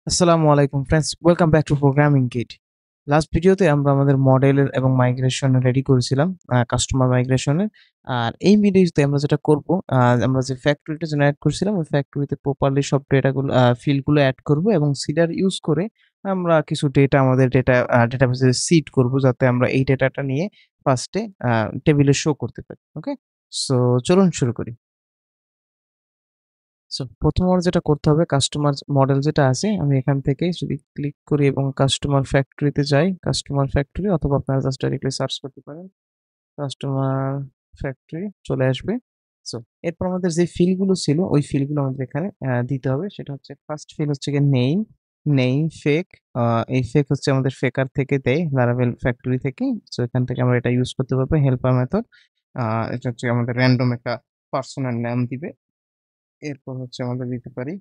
আসসালামু আলাইকুম friends, welcome back to programming kit. Last ভিডিওতে আমরা আমাদের মডেলের এবং মাইগ্রেশন রেডি করেছিলাম, কাস্টমার মাইগ্রেশনের। আর এই ভিডিওতে আমরা যেটা করব, আমরা যে ফ্যাক্টরিটা জেনারেট করছিলাম ওই ফ্যাক্টরিতে প্রপারলি সব ডেটাগুলো ফিল্ডগুলো অ্যাড করব এবং সিডার ইউজ করে আমরা কিছু ডেটা আমাদের ডেটাবেসে সিড করব, যাতে আমরা এই ডেটাটা নিয়ে ফার্স্টে টেবিলে শো করতে পারি। ওকে, সো চলুন শুরু করি। সো ১ম আমার যেটা করতে হবে, কাস্টমার মডেল যেটা আছে আমি এখান থেকে যদি ক্লিক করি এবং কাস্টমার ফ্যাক্টরিতে যাই, কাস্টমার ফ্যাক্টরি অথবা আপনারা জাস্ট ডাইরেক্টলি সার্চ করতে পারেন। কাস্টমার ফ্যাক্টরি চলে আসবে। সো এরপর আমাদের যে ফিল্ডগুলো ছিল ওই ফিল্ডগুলো আমাদের এখানে দিতে হবে। সেটা হচ্ছে ফার্স্ট ফিল্ড হচ্ছে গিয়ে নেম, ফেক। এই ফেক হচ্ছে আমাদের ফেকার থেকে দেয়, Laravel ফ্যাক্টরি থেকে। সো এখান থেকে আমরা এটা ইউজ করতে পারবো হেল্পার মেথড। এটা হচ্ছে আমাদের র‍্যান্ডম একটা পার্সোনাল নাম দিবে। এরপর হচ্ছে আমরা দিতে পারি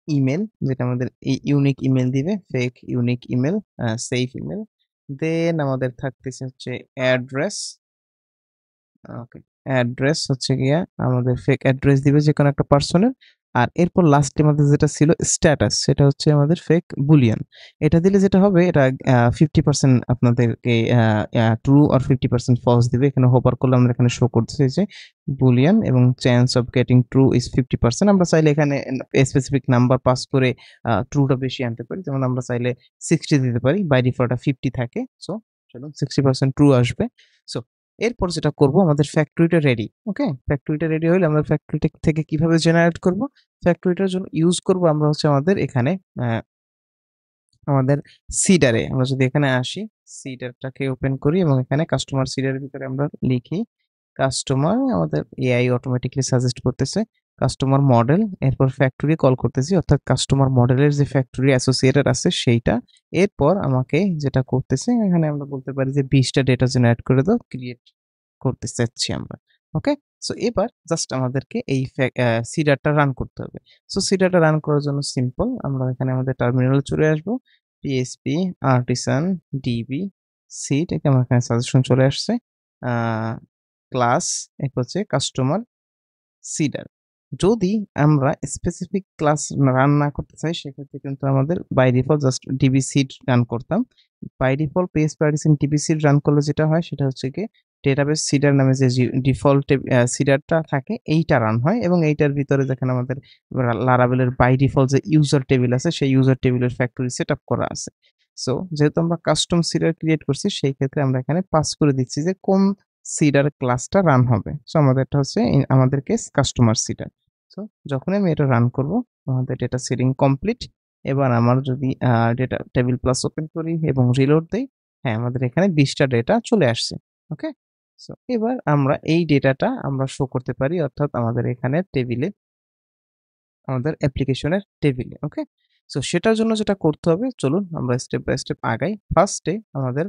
ইমেল, যেটা আমাদের ইউনিক ইমেল দিবে, fake unique email, safe email. Then আমাদের থাকতেছে হচ্ছে অ্যাড্রেস। ওকে, অ্যাড্রেস হচ্ছে গিয়া আমাদের ফেক অ্যাড্রেস দিবে যেকোনো একটা পার্সনের। আর এরপর লাস্টে আমাদের যেটা ছিল স্ট্যাটাস, সেটা হচ্ছে আমাদের ফেক বুলিয়ান। এটা দিলে যেটা হবে, এটা 50% আপনাদেরকে ট্রু আর 50% ফলস দিবে। এখানে হোভার করলে আমরা এখানে শো করতেছে যে বুলিয়ান এবং chance of getting true is 50%। আমরা চাইলে এখানে স্পেসিফিক নাম্বার পাস করে ট্রুটা বেশি আনতে পারি। যেমন আমরা চাইলে 60 দিতে পারি, বাই ডিফল্ট 50 থাকে। সো চলুন 60% ট্রু আসবে। সো এরপর যেটা করব, আমাদের ফ্যাক্টরিটা রেডি। ওকে, ফ্যাক্টরিটা রেডি হইলে আমরা ফ্যাক্টরিটা থেকে কিভাবে জেনারেট করব, ফ্যাক্টরিটার জন্য ইউজ করব আমরা হচ্ছে আমাদের এখানে আমাদের সিডারে। আমরা যদি এখানে আসি, সিডারটাকে ওপেন করি এবং এখানে কাস্টমার সিডারের ভিতরে আমরা লিখি কাস্টমার। আমাদের এআই অটোমেটিক্যালি সাজেস্ট করতেছে কাস্টমার মডেল, এরপর ফ্যাক্টরি কল করতেছি, অর্থাৎ কাস্টমার মডেলের যে ফ্যাক্টরি অ্যাসোসিয়েটেড আছে সেইটা। এরপর আমাকে যেটা করতেছে, এখানে আমরা বলতে পারি যে 20টা ডেটা জেনারেট করে দাও, ক্রিয়েট করতে চাচ্ছি আমরা। ওকে, সো এবার জাস্ট আমাদেরকে এই সিডারটা রান করতে হবে। সো সিডারটা রান করার জন্য সিম্পল, আমরা এখানে আমাদের টার্মিনালে চলে আসবো। পিএসপি আর্টিসান ডিবি সিড, এটা আমার এখানে সাজেশন চলে আসছে। ক্লাস এক হচ্ছে কাস্টমার সিডার। যদি আমরা স্পেসিফিক ক্লাস রান না করতে চাই, সেক্ষেত্রে কিন্তু আমাদের by default just DB seed run করতাম। By default PHP artisan DB seed run করলে যেটা হয় সেটা হচ্ছে কি, ডেটাবেস সিডার নামে যে ডিফল্ট সিডারটা থাকে এইটা রান হয় এবং এইটার ভিতরে যেখানে আমাদের লারাভেলের বাই ডিফল্ট যে ইউজার টেবিল আছে সেই ইউজার টেবিলের ফ্যাক্টরি সেট আপ করা আছে। সো যেহেতু আমরা কাস্টম সিডার ক্রিয়েট করছি, সেই ক্ষেত্রে আমরা এখানে পাস করে দিচ্ছি যে কোন সিডার ক্লাসটা রান হবে। সো আমাদেরটা হচ্ছে আমাদের কেস কাস্টমার সিডার। সো যখনই আমি এটা রান করব, আমাদের ডেটা সিডিং কমপ্লিট। এবার আমার যদি ডেটা টেবিল প্লাস ওপেন করি এবং রিলোড দেই, হ্যাঁ আমাদের এখানে 20টা ডেটা চলে আসছে। ওকে, সো এবার আমরা এই ডেটাটা আমরা শো করতে পারি, অর্থাৎ আমাদের এখানে টেবিলে, আমাদের অ্যাপ্লিকেশনের টেবিলে। ওকে, সো সেটার জন্য যেটা করতে হবে, চলুন আমরা স্টেপ বাই স্টেপ আগাই। ফার্স্টে আমাদের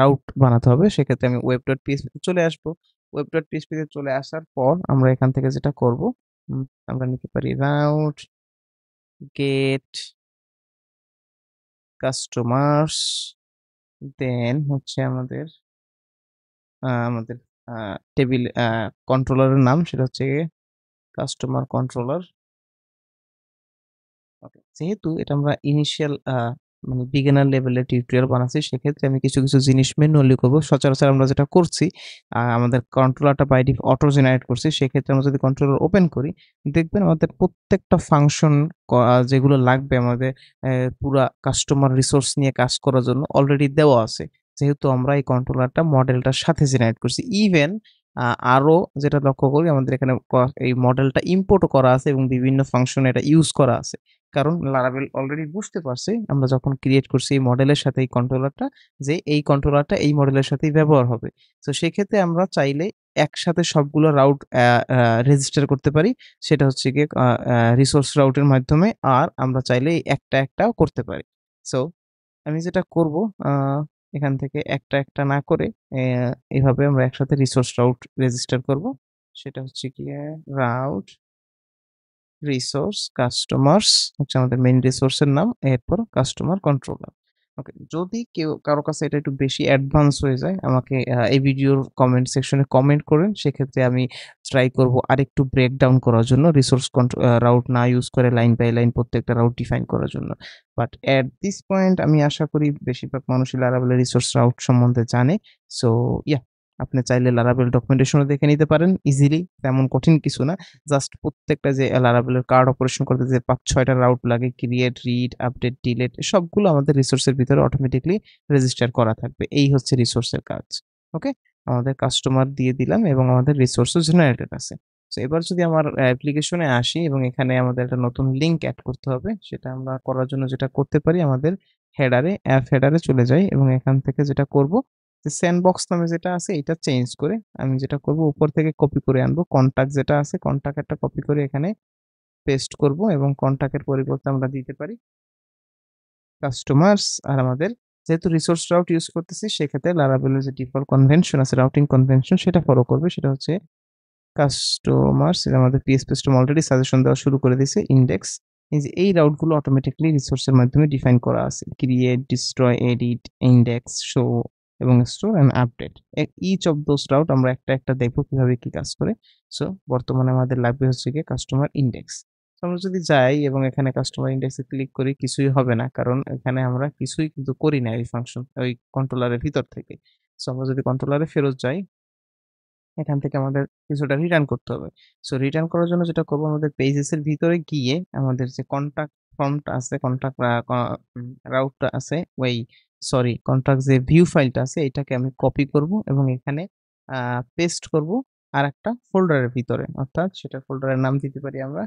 রাউট বানাতে হবে। সেক্ষেত্রে আমি ওয়েব ডট পিএইচপি তে চলে আসবো। ওয়েব ডট পিএইচপি তে চলে আসার পর আমরা এখান থেকে যেটা করব, আমরা নিতে পারি রাউট গেট কাস্টমার্স। দেন হচ্ছে আমাদের টেবিল কন্ট্রোলারের নাম, সেটা হচ্ছে কাস্টমার কন্ট্রোলার। ওকে, যেহেতু এটা আমরা ইনিশিয়াল মানে বিগিনার লেভেলের টিউটোরিয়াল বানাচ্ছি, সেক্ষেত্রে আমি কিছু কিছু জিনিস ম্যানুয়ালি করবো। সচরাচর আমরা যেটা করছি, আমাদের কন্ট্রোলারটা বাই ডিফল্ট অটো জেনারেট করছি। সেক্ষেত্রে আমরা যদি কন্ট্রোলার ওপেন করি, দেখবেন আমাদের প্রত্যেকটা ফাংশন যেগুলো লাগবে আমাদের পুরা কাস্টমার রিসোর্স নিয়ে কাজ করার জন্য অলরেডি দেওয়া আছে। যেহেতু আমরা এই কন্ট্রোলারটা মডেলটার সাথে জেনারেট করছি। ইভেন আরো যেটা লক্ষ্য করি, আমাদের এখানে এই মডেলটা ইম্পোর্টও করা আছে এবং বিভিন্ন ফাংশনে এটা ইউজ করা আছে। কারণ Laravel অলরেডি বুঝতে পারছে আমরা যখন ক্রিয়েট করছি এই মডেলের সাথে এই কন্ট্রোলারটা, যে এই কন্ট্রোলারটা এই মডেলের সাথেই ব্যবহার হবে। তো সেক্ষেত্রে আমরা চাইলে একসাথে সবগুলো রাউট রেজিস্টার করতে পারি। সেটা হচ্ছে গিয়ে রিসোর্স রাউটের মাধ্যমে। আর আমরা চাইলে একটা একটাও করতে পারি। সো আমি যেটা করব, আ এখান থেকে একটা একটা না করে এভাবে আমরা একসাথে রিসোর্স রাউট রেজিস্টার করব। সেটা হচ্ছে গিয়ে রাউট রিসোর্স কাস্টমার্স হচ্ছে আমাদের মেইন রিসোর্সের নাম, এরপর কাস্টমার কন্ট্রোলার। ওকে। যদি কারো কাছে এটা একটু বেশি অ্যাডভান্স হয়ে যায়, আমাকে এই ভিডিওর কমেন্ট সেকশনে কমেন্ট করেন। সেক্ষেত্রে আমি ট্রাই করব আরেকটু ব্রেকডাউন করার জন্য রিসোর্স রাউট না ইউজ করে লাইন বাই লাইন প্রত্যেকটা রাউট ডিফাইন করার জন্য। বাট এট দিস পয়েন্ট আমি আশা করি বেশিরভাগ মানুষই Laravel এর রিসোর্স রাউট সম্বন্ধে জানে। সো ইয়া, আপনি চাইলে Laravel ডকুমেন্টেশনও দেখে নিতে পারেন ইজিলি। তেমন কঠিন কিছু না। জাস্ট প্রত্যেকটা যে Laravel এর কার্ড অপারেশন করতে যে ৫-৬ টা রাউট লাগে, ক্রিয়েট, রিড, আপডেট, ডিলিট সবগুলো আমাদের রিসোর্সের ভিতরে অটোমেটিক্যালি রেজিস্টার করা থাকবে। এই হচ্ছে রিসোর্সের কাজ। ওকে? আমাদের কাস্টমার দিয়ে দিলাম এবং আমাদের রিসোর্সও জেনারেটেড আছে। সো এবার যদি আমার অ্যাপ্লিকেশনে আসি এবং এখানে আমাদের একটা নতুন লিঙ্ক এড করতে হবে। সেটা আমরা করার জন্য যেটা করতে পারি, আমাদের হেডারে, অ্যাপ হেডারে চলে যাই এবং এখান থেকে যেটা করব, যে স্যান্ডবক্স নামে যেটা আছে এটা চেঞ্জ করে আমি যেটা করব, উপর থেকে কপি করে আনবো। কনট্যাক্ট যেটা আছে, কনট্যাক্ট একটা কপি করে এখানে পেস্ট করব এবং কনট্যাক্টের পরিবর্তে আমরা দিতে পারি কাস্টমার্স। আর আমাদের যেহেতু রিসোর্স রাউট ইউজ করতেছি, সেক্ষেত্রে Laravel এর যে ডিফল্ট কনভেনশন আছে, রাউটিং কনভেনশন, সেটা ফলো করবে। সেটা হচ্ছে কাস্টমার্স। এটা আমাদের PHP সিস্টেম অলরেডি সাজেশন দেওয়া শুরু করে দিয়েছে। ইনডেক্স, এই যে এই রাউটগুলো অটোমেটিক্যালি রিসোর্সের মাধ্যমে ডিফাইন করা আছে। Create, destroy, edit, index, show এবং store and update. Each of those route আমরা একটা একটা দেখবো কিভাবে কি কাজ করে। সো বর্তমানে আমাদের লাগবে হচ্ছে গিয়ে কাস্টমার ইনডেক্স। তো আমরা যদি যাই এবং এখানে কাস্টমার ইনডেক্সে ক্লিক করি, কিছুই হবে না, কারণ এখানে আমরা কিছুই কিন্তু করি না এই ফাংশন, ওই কন্ট্রোলারের ভিতর থেকে। সো আমরা যদি কন্ট্রোলারে ফেরত যাই, এখান থেকে আমাদের কিছুটা রিটার্ন করতে হবে। সো রিটার্ন করার জন্য যেটা করব, আমাদের পেজেস এর ভিতরে গিয়ে আমাদের যে কন্টাক্ট ফর্মটা আছে, কন্টাক্ট রাউটটা আছে, ওই সরি কন্টাক্ট যে ভিউ ফাইলটা আছে, এটাকে আমি কপি করব এবং এখানে পেস্ট করব আরেকটা ফোল্ডারের ভিতরে। অর্থাৎ সেটা ফোল্ডারের নাম দিতে পারি আমরা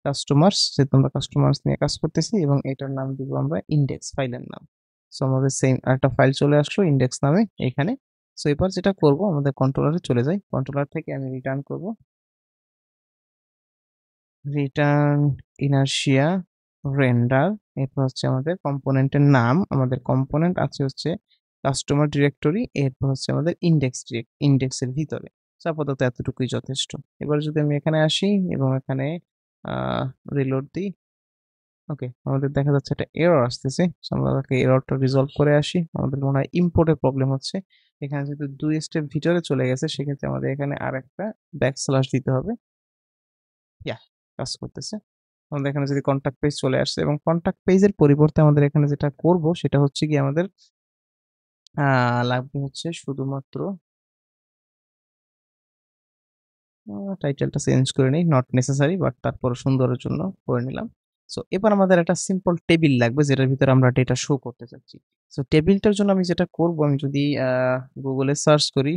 কাস্টমার্স, যেহেতু আমরা কাস্টমার্স নিয়ে কাজ করতেছি, এবং এটার নাম দিব আমরা ইনডেক্স, ফাইলের নাম। সো আমাদের সেম আরেকটা ফাইল চলে আসলো ইনডেক্স নামে এখানে। সো এবার যেটা করব, আমাদের কন্ট্রোলারে চলে যাই। কন্ট্রোলার থেকে আমি রিটার্ন করব, রিটার্ন ইনার্শিয়া রেন্ডার। এরপর হচ্ছে আমাদের কম্পোনেন্টের নাম, আমাদের কম্পোনেন্ট আছে হচ্ছে কাস্টমার ডিরেক্টরি, এরপর হচ্ছে আমাদের ইনডেক্সের ভিতরে। সো আপাতত এতটুকুই যথেষ্ট। এবার যদি আমি এখানে আসি এবং এখানে রিলোড দিই, ওকে, আমাদের দেখা যাচ্ছে একটা এরর আসতেছে। সো আমরা এররটা রিজলভ করে আসি। আমাদের মনে হয় ইম্পোর্টের প্রবলেম হচ্ছে। এখানে যেহেতু ২ স্টেপ ভিতরে চলে গেছে, সেক্ষেত্রে আমাদের এখানে আরেকটা ব্যাকস্ল্যাশ দিতে হবে। ইয়াহ, কাজ করতেছে। আমাদের এখানে যদি কন্টাক্ট পেজ চলে আসছে, এবং কন্টাক্ট পেজের পরিবর্তে আমাদের এখানে যেটা করব সেটা হচ্ছে গিয়ে আমাদের লাগবে হচ্ছে শুধুমাত্র টাইটেলটা চেঞ্জ করে নেই, নট নেসেসারি, বাট তারপর সুন্দরের জন্য করে নিলাম। সো এবার আমাদের একটা সিম্পল টেবিল লাগবে যেটার ভিতরে আমরা ডেটা শো করতে চাচ্ছি। সো টেবিলটার জন্য আমি যেটা করব, আমি যদি গুগলে সার্চ করি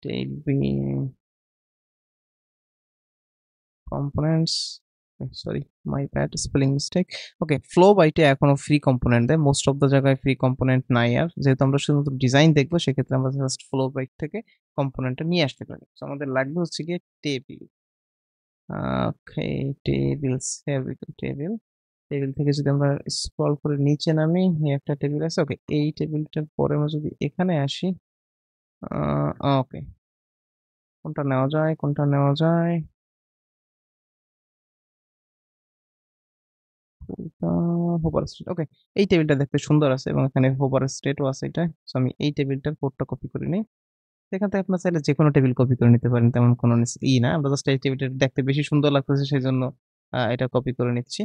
table components, sorry, my bad, spelling mistake. Okay, ফ্লো বাইটে এখনো ফ্রি কম্পোনেন্ট দেয়, মোস্ট অফ দ্য জায়গায় ফ্রি কম্পোনেন্ট নাই। আর যেহেতু আমরা শুধুমাত্র ডিজাইন দেখবো, সেক্ষেত্রে আমরা জাস্ট ফ্লো বাইট থেকে কম্পোনেন্টটা নিয়ে আসতে পারি। তো আমাদের লাগবে হচ্ছে গিয়ে টেবিল। ওকে, টেবিলস, টেবিল। টেবিল থেকে যদি আমরা স্ক্রল করে নিচে নামি, এই একটা টেবিল আছে। ওকে, এই টেবিলটার পরে আমরা যদি এখানে আসি, ওকে, কোনটা নেওয়া যায়, কোনটা নেওয়া যায়, হোভার স্টেট। ওকে, এই টেবিলটা দেখতে সুন্দর আছে এবং এখানে হোভার স্টেটও আছে এটা। সো আমি এই টেবিলটার কোডটা কপি করে নিই। এখান থেকে আপনার চাইলে যেকোনো টেবিল কপি করে নিতে পারেন, তেমন কোনো না। আমরা জাস্ট এই টেবিলটা দেখতে বেশি সুন্দর লাগতেছে, সেই জন্য এটা কপি করে নিচ্ছি।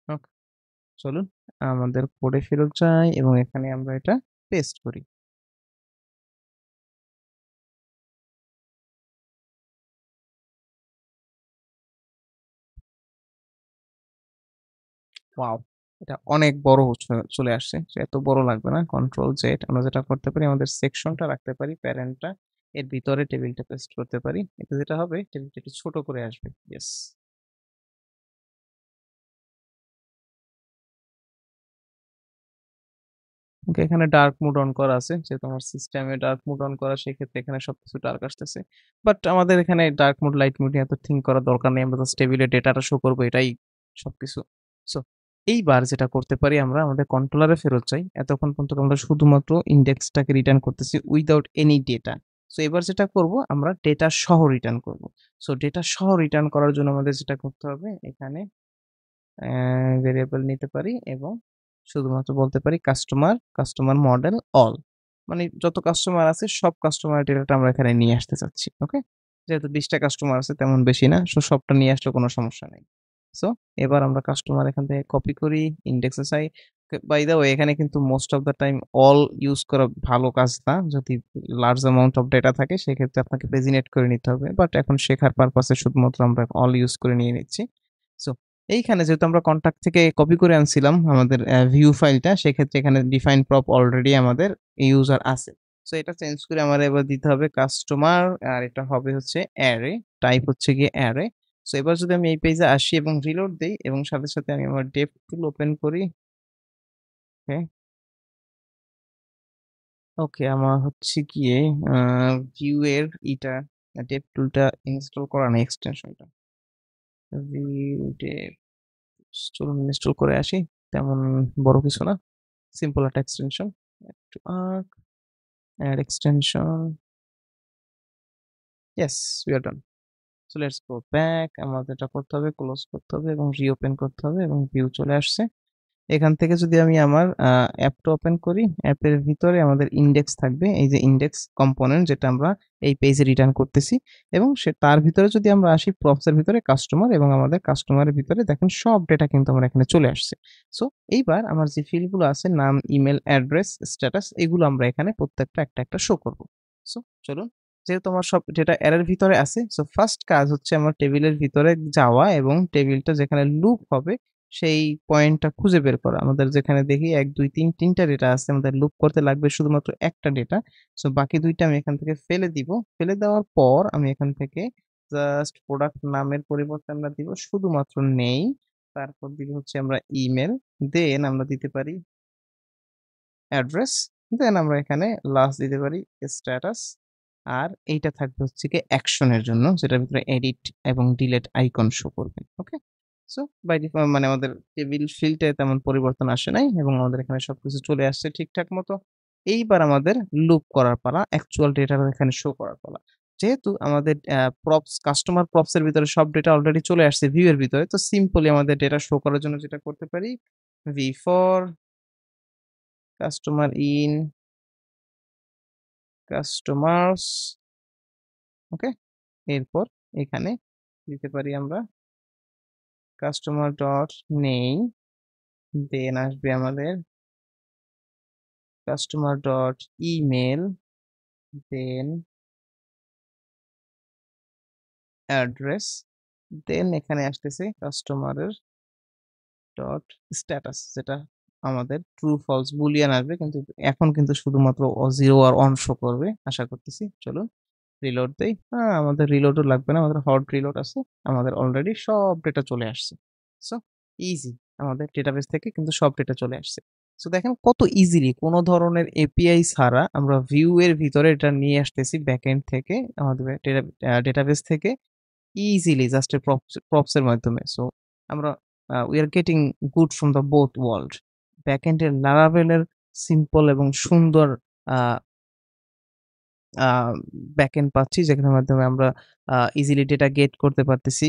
ওকে, চলুন আমাদের কোডে ফেরত যাই এবং এখানে আমরা এটা পেস্ট করি। ওয়াও! এটা অনেক বড় চলে আসছে। এত বড় লাগবে না। কন্ট্রোল জেড, আমরা যেটা করতে পারি, আমাদের সেকশনটা রাখতে পারি, প্যারেন্টটা এর ভিতরে টেবিলটা পেস্ট করতে পারি। এতে যেটা হবে, টেবিলটা একটু ছোট করে আসবে। ইয়েস। ওকে, এখানে ডার্ক মোড অন করা আছে। যেহেতু আমার সিস্টেমে ডার্ক মোড অন করা, সেক্ষেত্রে এখানে সবকিছু ডার্ক আসতেছে। বাট আমাদের এখানে ডার্ক মোড, লাইট মোড নিয়ে এত থিঙ্ক করার দরকার নেই। আমরা জাস্ট টেবিলে ডেটাটা শো করবো, এটাই সবকিছু। সো এইবার যেটা করতে পারি, আমরা আমাদের কন্ট্রোলারে ফেরত যাই। এতক্ষণ পর্যন্ত আমরা শুধুমাত্র ইনডেক্সটাকে রিটার্ন করতেছি উইদাউট এনি ডেটা। সো এবার যেটা করব আমরা ডেটা সহ রিটার্ন করব। সো ডেটা সহ রিটার্ন করার জন্য আমাদের যেটা করতে হবে এখানে ভেরিয়েবল নিতে পারি এবং শুধুমাত্র বলতে পারি কাস্টমার মডেল অল, মানে যত কাস্টমার আছে সব কাস্টমার ডেটাটা আমরা এখানে নিয়ে আসতে চাচ্ছি। ওকে, যেহেতু 20টা কাস্টমার আছে তেমন বেশি না, সো সবটা নিয়ে আসলে কোনো সমস্যা নেই। সো এবার আমরা কাস্টমার এখান থেকে কপি করি, ইন্ডেক্সে চাই। বাই দ্য ওয়ে এখানে কিন্তু most of the time all use করা ভালো কাজ না, যদি লার্জ অ্যামাউন্ট অফ ডেটা থাকে সেক্ষেত্রে আপনাকে পেজিনেট করে নিতে হবে, বাট এখন শেখার পারপাসে শুধুমাত্র আমরা অল ইউজ করে নিয়ে নিচ্ছি। সো এইখানে যেহেতু আমরা কন্টাক্ট থেকে কপি করে আনছিলাম আমাদের ভিউ ফাইলটা, সেক্ষেত্রে এখানে ডিফাইন প্রপ অলরেডি আমাদের ইউজার আছে। সো এটা চেঞ্জ করে আমার এবার দিতে হবে কাস্টমার, আর এটা হবে হচ্ছে অ্যারে, টাইপ হচ্ছে গিয়ে অ্যারে। সো এবার যদি আমি এই পেজে আসি এবং রিলোড দেই এবং সাথে সাথে আমি আমার ডেভ টুল ওপেন করি। ওকে, ওকে আমার হচ্ছে গিয়ে ভিউ এর ইটা ডেভ টুলটা ইনস্টল করা নেই, এক্সটেনশনটা ভিউ ডেভ, চলুন ইনস্টল করে আসি। তেমন বড় কিছু না, simple একটা extension, add to arc, add extension, yes, we are done. So let's go back, আমাদের এটা করতে হবে, ক্লোজ করতে হবে এবং রিওপেন করতে হবে এবং ভিউ চলে আসছে। এখান থেকে যদি আমি আমার অ্যাপটা ওপেন করি, অ্যাপের ভিতরে আমাদের ইন্ডেক্স থাকবে, এই যে ইন্ডেক্স কম্পোনেন্ট যেটা আমরা এই পেজে রিটার্ন করতেছি, এবং তার ভিতরে যদি আমরা আসি প্রপসের ভিতরে কাস্টমার, এবং আমাদের কাস্টমারের ভিতরে দেখেন সব ডেটা কিন্তু আমার এখানে চলে আসছে। সো এইবার আমার যে ফিল্ডগুলো আছে নাম, ইমেল, অ্যাড্রেস, স্ট্যাটাস, এগুলো আমরা এখানে প্রত্যেকটা একটা একটা শো করব। সো চলুন, যেহেতু আমার সব ডেটা অ্যারের ভিতরে আছে, সো ফার্স্ট কাজ হচ্ছে আমার টেবিলের ভিতরে যাওয়া এবং টেবিলটা যেখানে লুপ হবে সেই পয়েন্টটা খুঁজে বের করা। আমাদের যেখানে দেখি 1, 2, 3 3টা ডেটা আছে, আমাদের লুপ করতে লাগবে শুধুমাত্র একটা ডেটা। সো বাকি 2টা আমি এখান থেকে ফেলে দিব। ফেলে দেওয়ার পর আমি এখান থেকে জাস্ট প্রোডাক্ট নামের পরিবর্তে আমরা দিব শুধুমাত্র নেই। তারপর দিব হচ্ছে আমরা ইমেল, দেন আমরা দিতে পারি অ্যাড্রেস, দেন আমরা এখানে লাস্ট দিতে পারি স্ট্যাটাস। আর এইটা থাকবে হচ্ছে গিয়ে অ্যাকশনের জন্য, যেটার ভিতরে এডিট এবং ডিলিট আইকন শো করবে। ওকে, সো বাই ডিফল্ট মানে আমাদের টেবিল ফিল্ডে তেমন পরিবর্তন আসে নাই এবং আমাদের এখানে সবকিছু চলে আসছে ঠিকঠাক মতো। এইবার আমাদের লুপ করার পালা, অ্যাকচুয়াল ডেটাটা এখানে শো করার পালা। যেহেতু আমাদের প্রপস কাস্টমার প্রপস এর ভিতরে সব ডেটা অলরেডি চলে আসছে ভিউ এর ভিতরে, তো সিম্পলি আমাদের ডেটা শো করার জন্য যেটা করতে পারি, we for customer in customers. Okay, এরপর এখানে দিতে পারি আমরা কাস্টমার ডট নেই, দেন আসবে আমাদের কাস্টমার ডট ইমেল, দেন অ্যাড্রেস, দেন এখানে আসতেছে কাস্টমারের ডট স্ট্যাটাস, যেটা আমাদের ট্রু ফলস বুলিয়ান আসবে, কিন্তু এখন কিন্তু শুধুমাত্র জিরো আর অন শো করবে আশা করতেছি। চলুন রিলোড দেই। আমাদের রিলোডও লাগবে না, আমাদের হট রিলোড আছে, আমাদের অলরেডি সব ডেটা চলে আসছে। সো ইজি, আমাদের ডেটাবেস থেকে কিন্তু সব ডেটা চলে আসছে। সো দেখেন কত ইজিলি কোনো ধরনের এপিআই ছাড়া আমরা ভিউ এর ভিতরে এটা নিয়ে আসতেছি ব্যাকএন্ড থেকে, আমাদের ডেটাবেস থেকে ইজিলি জাস্ট প্রপস এর মাধ্যমে। সো আমরা we are getting good from the both world. ব্যাকএন্ডের লারাভেলের সিম্পল এবং সুন্দর আহ আ ব্যাকএন্ড পাচ্ছি, যেখানের মাধ্যমে আমরা ইজিলি ডেটা গেট করতে পারতেছি,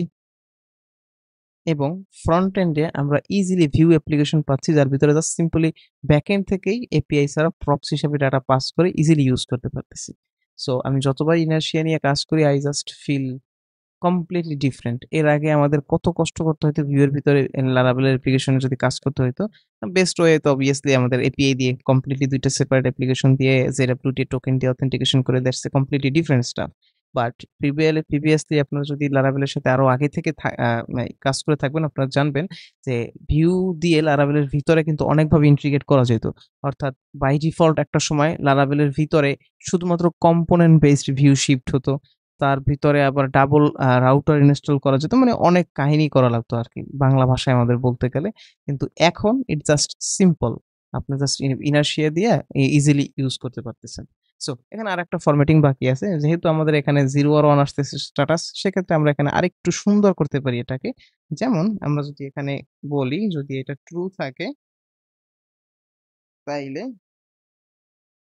এবং ফ্রন্ট এন্ডে আমরা ইজিলি ভিউ অ্যাপ্লিকেশন পাচ্ছি, যার ভিতরে জাস্ট সিম্পলি ব্যাকএন্ড থেকেই এপিআই ছাড়া প্রক্সি হিসেবে ডাটা পাস করে ইজিলি ইউজ করতে পারতেছি। সো আমি যতবার ইনারশিয়া নিয়ে কাজ করি, I just feel completely different. এর আগে আমাদের কত কষ্ট করতে হইতো ভিউ এর ভিতরে Laravel অ্যাপ্লিকেশনে যদি কাজ করতে হইতো। বেস্ট ওয়ে তো obviously আমাদের এপিআই দিয়ে কমপ্লিটলি ২ টা সেপারেট অ্যাপ্লিকেশন দিয়ে ZWT টোকেন দিয়ে অথেন্টিকেশন করে that's a completely different staff. But previously আপনারা যদি Laravel এর সাথে আরো আগে থেকে মানে কাজ করে থাকবেন, আপনারা জানবেন যে ভিউ দিয়ে Laravel এর ভিতরে কিন্তু অনেকভাবে ইন্টিগ্রেট করা যেত। অর্থাৎ বাই ডিফল্ট একটা সময় Laravel এর ভিতরে শুধুমাত্র কম্পোনেন্ট বেসড ভিউ শিফট হতো। তার ভিতরে আবার ডাবল রাউটার ইনস্টল করা যেত। মানে অনেক কাহিনী করা লাগতো আরকি, বাংলা ভাষায় আমাদের বলতে গেলে। কিন্তু এখন ইটস জাস্ট সিম্পল। আপনি জাস্ট ইনারশিয়া দিয়ে ইজিলি ইউজ করতে পারতেছেন। সো এখানে আরেকটা ফরম্যাটিং বাকি আছে। যেহেতু আমাদের এখানে 0 আর 1 আসতেছে স্ট্যাটাস, সেক্ষেত্রে আমরা এখানে আরেকটু সুন্দর করতে পারি এটাকে। যেমন আমরা যদি এখানে বলি, যদি এটা ট্রু থাকে তাইলে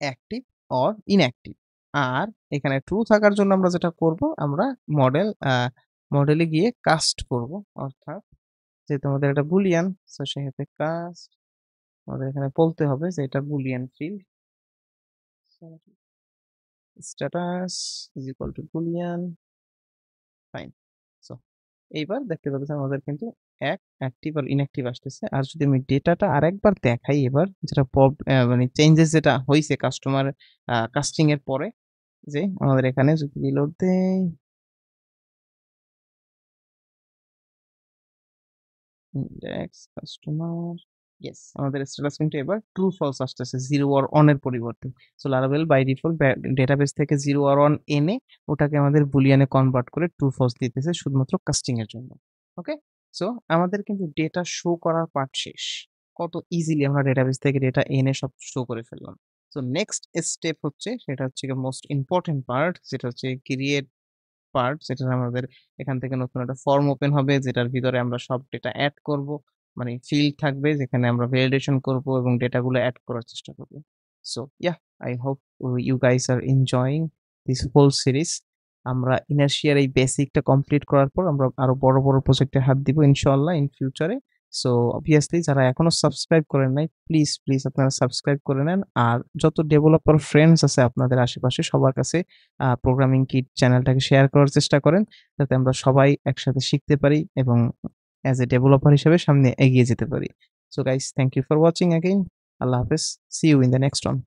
অ্যাক্টিভ অর ইনঅ্যাক্টিভ। আর এখানে ট্রু থাকার জন্য আমরা যেটা করব, আমরা মডেলে গিয়ে কাস্ট করব, অর্থাৎ যেহেতু আমাদের এটা বুলিয়ান, সো সেক্ষেত্রে কাস্ট আমাদের এখানে বলতে হবে যে এটা Boolean field, status is equal to Boolean, fine. So এইবার দেখতে পাচ্ছেন আমাদের কিন্তু অ্যাক্টিভ আর ইনঅ্যাক্টিভ আসতেছে। আর যদি আমি ডেটাটা আরেকবার দেখাই এবার, যেটা মানে চেঞ্জেস যেটা হয়েছে কাস্টমার কাস্টিং এর পরে, যে আমাদের এখানে যদি রিলোড দেই, ইন্ডেক্স কাস্টমার, ইয়েস, আমাদের স্ট্যাটাস কিন্তু এবার ট্রু ফলস আসতেছে 0 আর অন এর পরিবর্তে। So Laravel by default database থেকে 0 আর অন এনে ওটাকে আমাদের বুলিয়ানে কনভার্ট করে ট্রু ফলস দিতেছে শুধুমাত্র কাস্টিং এর জন্য। ওকে, সো আমাদের কিন্তু ডেটা শো করার পার্ট শেষ। কত ইজিলি আমরা ডেটাবেস থেকে ডেটা এনে সব শো করে ফেললাম। সো নেক্সট স্টেপ হচ্ছে, সেটা হচ্ছে মোস্ট ইম্পর্টেন্ট পার্ট, যেটা হচ্ছে ক্রিয়েট পার্ট, যেটা আমাদের এখান থেকে নতুন একটা ফর্ম ওপেন হবে, যেটার ভিতরে আমরা সব ডেটা অ্যাড করব, মানে ফিল্ড থাকবে যেখানে আমরা ভ্যালিডেশন করব এবং ডেটাগুলো অ্যাড করার চেষ্টা করব। So yeah, I hope you guys are enjoying this whole series. আমরা ইনার্শিয়ার এই বেসিকটা কমপ্লিট করার পর আমরা আরো বড় বড় প্রজেক্টে হাত দিব ইনশাআল্লাহ ইন ফিউচারে। সো অবভিয়াসলি যারা এখনো সাবস্ক্রাইব করেন নাই, প্লিজ প্লিজ আপনারা সাবস্ক্রাইব করে নেন। আর যত ডেভেলপার ফ্রেন্ডস আছে আপনাদের আশেপাশে, সবার কাছে প্রোগ্রামিং কিট চ্যানেলটাকে শেয়ার করার চেষ্টা করেন, যাতে আমরা সবাই একসাথে শিখতে পারি এবং অ্যাজ এ ডেভেলপার হিসেবে সামনে এগিয়ে যেতে পারি। So guys, thank you for watching again. আল্লাহ হাফেজ, see you in the next one.